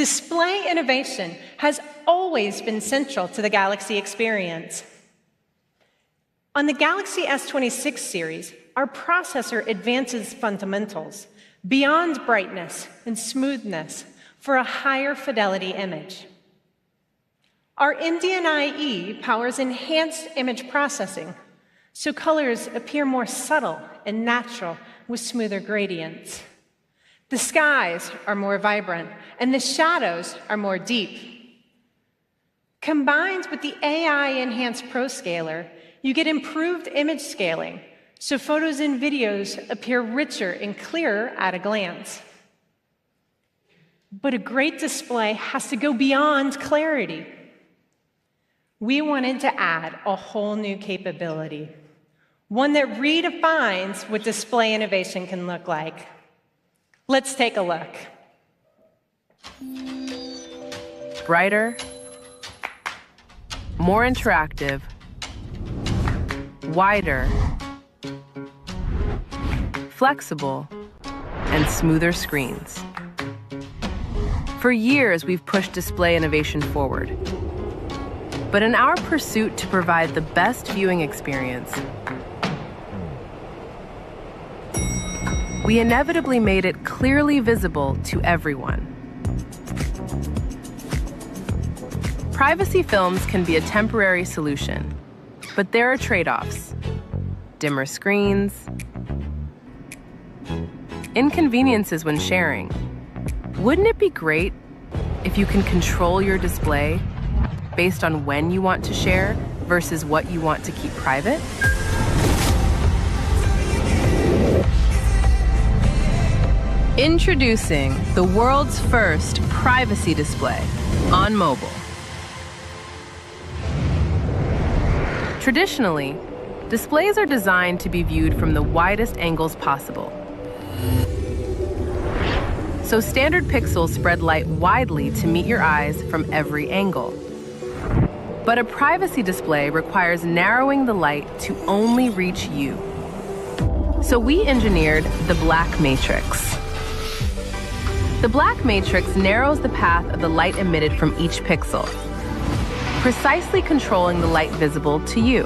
Display innovation has always been central to the Galaxy experience. On the Galaxy S26 series, our processor advances fundamentals beyond brightness and smoothness for a higher fidelity image. Our MDNI-E powers enhanced image processing, so colors appear more subtle and natural with smoother gradients. The skies are more vibrant, and the shadows are more deep. Combined with the AI-enhanced ProScaler, you get improved image scaling, so photos and videos appear richer and clearer at a glance. But a great display has to go beyond clarity. We wanted to add a whole new capability, one that redefines what display innovation can look like. Let's take a look. Brighter, more interactive, wider, flexible, and smoother screens. For years, we've pushed display innovation forward. But in our pursuit to provide the best viewing experience, we inevitably made it clearly visible to everyone. Privacy films can be a temporary solution, but there are trade-offs. Dimmer screens, inconveniences when sharing. Wouldn't it be great if you can control your display based on when you want to share versus what you want to keep private? Introducing the world's first privacy display on mobile. Traditionally, displays are designed to be viewed from the widest angles possible. So standard pixels spread light widely to meet your eyes from every angle. But a privacy display requires narrowing the light to only reach you. So we engineered the black matrix. The black matrix narrows the path of the light emitted from each pixel, precisely controlling the light visible to you.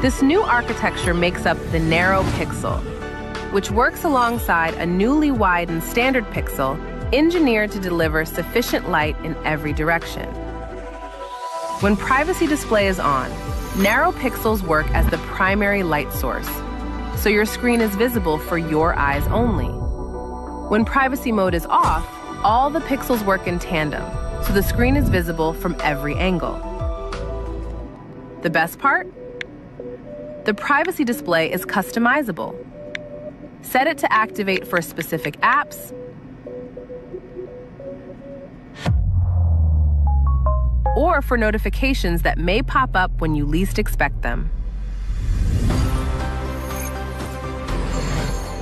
This new architecture makes up the narrow pixel, which works alongside a newly widened standard pixel engineered to deliver sufficient light in every direction. When privacy display is on, narrow pixels work as the primary light source, so your screen is visible for your eyes only. When privacy mode is off, all the pixels work in tandem, so the screen is visible from every angle. The best part? The privacy display is customizable. Set it to activate for specific apps, or for notifications that may pop up when you least expect them.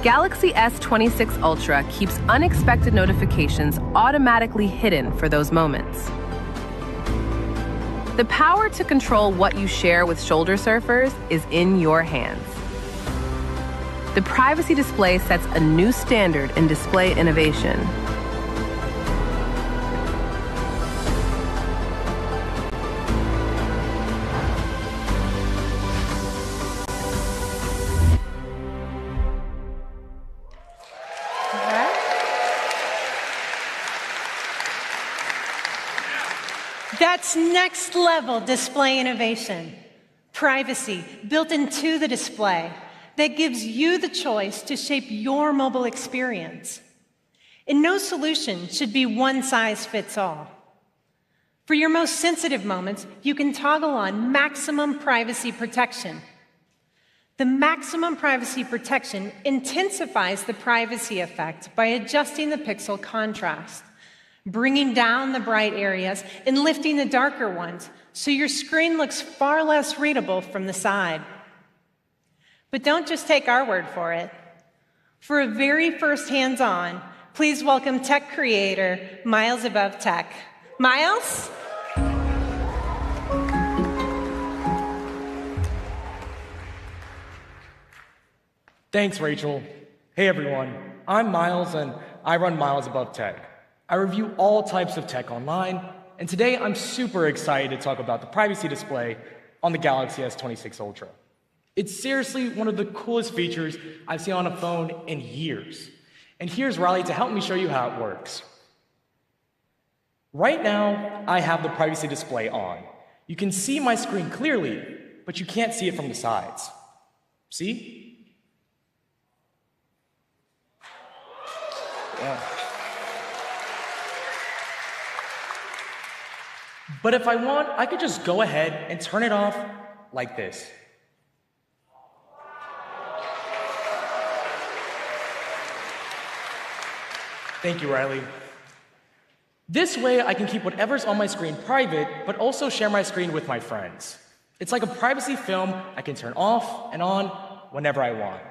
Galaxy S26 Ultra keeps unexpected notifications automatically hidden for those moments. The power to control what you share with shoulder surfers is in your hands. The privacy display sets a new standard in display innovation. That's next level display innovation. Privacy built into the display that gives you the choice to shape your mobile experience. And no solution should be one size fits all. For your most sensitive moments, you can toggle on maximum privacy protection. The maximum privacy protection intensifies the privacy effect by adjusting the pixel contrast, bringing down the bright areas and lifting the darker ones so your screen looks far less readable from the side. But don't just take our word for it. For a very first hands-on, please welcome tech creator MilesAboveTech. Miles? Thanks, Rachel. Hey, everyone. I'm Miles, and I run MilesAboveTech. I review all types of tech online, and today I'm super excited to talk about the privacy display on the Galaxy S26 Ultra. It's seriously one of the coolest features I've seen on a phone in years. And here's Riley to help me show you how it works. Right now, I have the privacy display on. You can see my screen clearly, but you can't see it from the sides. See? Yeah. But if I want, I could just go ahead and turn it off like this. Thank you, Riley. This way, I can keep whatever's on my screen private, but also share my screen with my friends. It's like a privacy film I can turn off and on whenever I want.